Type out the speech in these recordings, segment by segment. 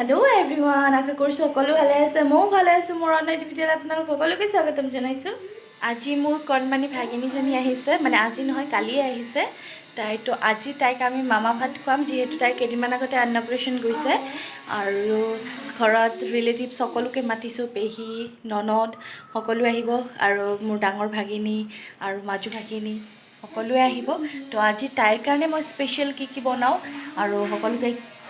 hello everyone आशा কৰিছো সকলো ভালে আছে মই ভালে আছো মোৰ অনলাইন ভিডিঅ'ত আপোনালোক সকলোকে স্বাগতম জনাইছো আজি মোৰ কণমানি ভাগিনীজনী আহিছে মানে আজি নহয় কালি আহিছে তাইতো আজি তাইক আমি মামা ভাত খুৱাম যেহেতু তাই কেদিনমান আগতে অন্নপ্ৰেশন গৈছে আৰু ঘৰত ৰিলেটিভ সকলোকে মাতিছো পেহী ননদ সকলো আহিব আৰু মোৰ ডাঙৰ ভাগিনী আৰু মাজু ভাগিনী সকলোৱে আহিব তো আজি তাইৰ কাৰণে মই স্পেশাল কি বনাও আৰু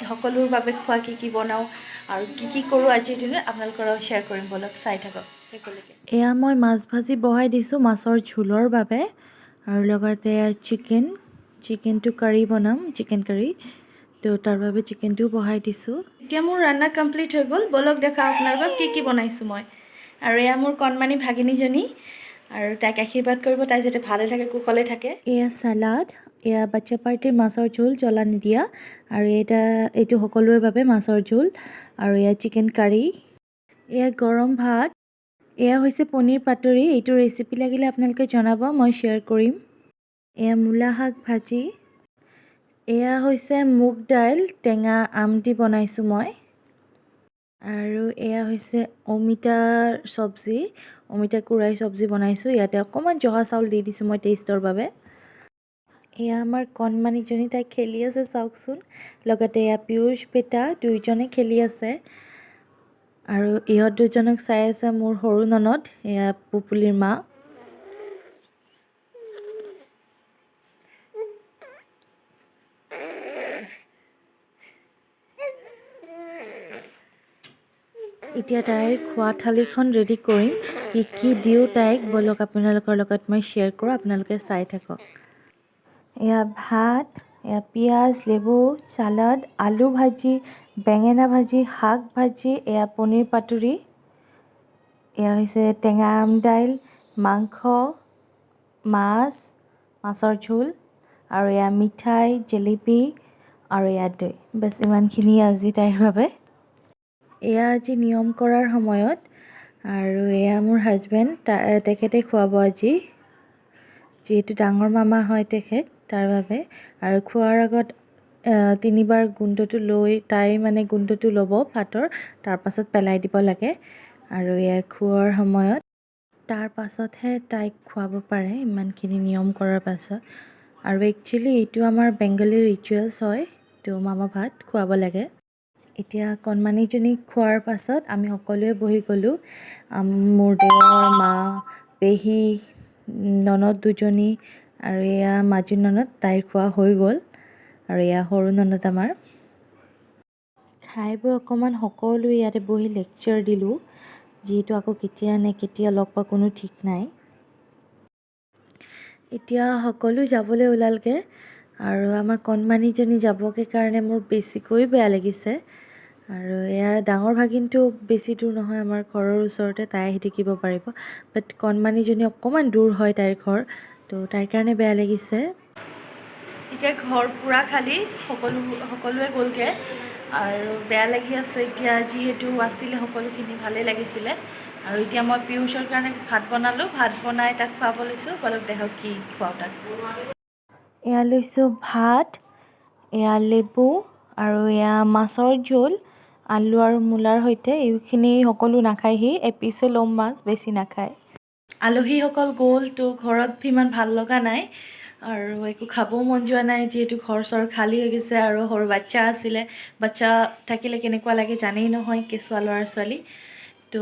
সকলোৰ বাবে খোৱা কি বনাও আৰু কি কৰো আজিৰ দিনত আপোনালোকৰ লগত শ্বেয়াৰ কৰিম বলক চাই থাকক সকলোকে এয়া মই মাছ ভাজি বহাই দিছোঁ মাছৰ ঝোলৰ বাবে আৰু লগতে চিকেনটো কাৰী বনাম চিকেন কাৰী তো তাৰ বাবে চিকেনটো বহাই দিছোঁ এতিয়া মোৰ ৰান্না কমপ্লিট হৈ গ'ল বলক দেখা আপোনালোকক কি বনাইছোঁ মই আৰু এয়া মোৰ কণমানি ভাগিনীজনী আৰু তাইক আশীৰ্বাদ কৰিব তাই যাতে ভালে থাকে কুশলে থাকে এয়া সালাড এয়া বাচ্চা পাৰ্টিৰ মাছৰ ঝোল জ্বলা নিদিয়া আৰু এইটো সকলোৰে বাবে মাছৰ ঝোল আৰু এয়া চিকেন কাৰী এয়া গৰম ভাত এয়া হৈছে পনীৰ পাতৰি এইটো ৰেচিপি লাগিলে আপোনালোকে জনাব মই শ্বেয়াৰ কৰিম এয়া মূলা শাক ভাজি এয়া হৈছে মুগ দাইল টেঙা আম দি বনাইছোঁ মই আৰু এয়া হৈছে অমিতাৰ চব্জি অমিতা কুৰাই চব্জি বনাইছোঁ ইয়াতে অকণমান জহা চাউল দি দিছোঁ মই টেষ্টৰ বাবে এয়া আমাৰ কণমানিজনী তাই খেলি আছে চাওকচোন লগতে এয়া পিয়ুষ বেটা দুইজনে খেলি আছে আৰু ইহঁত দুজনক চাই আছে মোৰ সৰু ননদ এয়া পুপুলিৰ মা এতিয়া তাইৰ খোৱা থালিখন ৰেডি কৰিম কি দিওঁ তাইক বলক আপোনালোকৰ লগত মই শ্বেয়াৰ কৰোঁ আপোনালোকে চাই থাকক এয়া ভাত এয়া পিঁয়াজ লেবু চালাড আলু ভাজি বেঙেনা ভাজি শাক ভাজি এয়া পনীৰ পাতুৰি এয়া হৈছে টেঙা আম দাইল মাংস মাছ মাছৰ ঝোল আৰু এয়া মিঠাই জেলেপি আৰু এয়া দৈ বছ ইমানখিনি আজি তাইৰ বাবে এয়া আজি নিয়ম কৰাৰ সময়ত আৰু এয়া মোৰ হাজবেণ্ড তেখেতে খুৱাব আজি যিহেতু ডাঙৰ মামা হয় তেখেত তাৰ বাবে আৰু খোৱাৰ আগত তিনিবাৰ গোন্ধটো লৈ তাই মানে গোন্ধটো ল'ব ভাতৰ তাৰপাছত পেলাই দিব লাগে আৰু এয়া খোৱাৰ সময়ত তাৰ পাছতহে তাইক খুৱাব পাৰে ইমানখিনি নিয়ম কৰাৰ পাছত আৰু একচুৱেলি এইটো আমাৰ বেংগলী ৰিচুৱেলছ হয় তো মামা ভাত খুৱাব লাগে এতিয়া কণমানিজনীক খোৱাৰ পাছত আমি সকলোৱে বহি গ'লোঁ মোৰ দেৱৰ মা পেহী ননদ দুজনী আৰু এয়া মাজু ননদ তাইৰ খোৱা হৈ গ'ল আৰু এয়া সৰু ননদ আমাৰ খাই বৈ অকণমান সকলো ইয়াতে বহি লেকচাৰ দিলোঁ যিহেতু আকৌ কেতিয়া লগ পোৱা কোনো ঠিক নাই এতিয়া সকলো যাবলৈ ওলালগৈ আৰু আমাৰ কণমানিজনী যাবগৈ কাৰণে মোৰ বেছিকৈ বেয়া লাগিছে আৰু এয়া ডাঙৰ ভাগিনটো বেছি দূৰ নহয় আমাৰ ঘৰৰ ওচৰতে তাই আহি থাকিব পাৰিব বাট কণমানিজনী অকণমান দূৰ হয় তাইৰ ঘৰ তো তাইৰ কাৰণে বেয়া লাগিছে এতিয়া ঘৰ পুৰা খালী সকলোৱে গ'লগৈ আৰু বেয়া লাগি আছে এতিয়া যিহেতু আছিলে সকলোখিনি ভালেই লাগিছিলে আৰু এতিয়া মই পিয়ুষৰ কাৰণে ভাত বনালোঁ ভাত বনাই তাক খুৱাব লৈছোঁ বলক দেখক কি খুৱাওঁ তাক এয়া লৈছোঁ ভাত এয়া লেবু আৰু এয়া মাছৰ জোল আলু আৰু মূলাৰ সৈতে এইখিনি সকলো নাখায়হি এপিছে ল'ম মাছ বেছি নাখায় আলহীসকল গ'ল তো ঘৰত ইমান ভাল লগা নাই আৰু একো খাবও মন যোৱা নাই যিহেতু ঘৰ চৰ খালী হৈ গৈছে আৰু সৰু বাচ্চা আছিলে বাচ্চা থাকিলে কেনেকুৱা লাগে জানেই নহয় কেঁচুৱা ল'ৰা ছোৱালী তো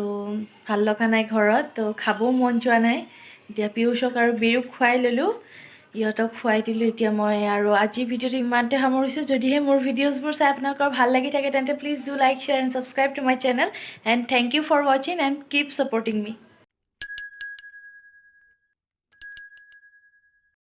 ভাল লগা নাই ঘৰত তো খাবও মন যোৱা নাই এতিয়া পিয়ুষক আৰু বিৰুক খুৱাই ল'লোঁ ইহঁতক খুৱাই দিলোঁ এতিয়া মই আৰু আজিৰ ভিডিঅ'টো ইমানতে সামৰিছোঁ যদিহে মোৰ ভিডিঅ'জবোৰ চাই আপোনালোকৰ ভাল লাগি থাকে তেন্তে please do like share and subscribe to my channel and thank you for ৱাচিং এণ্ড কিপ ছাপৰ্টিং মি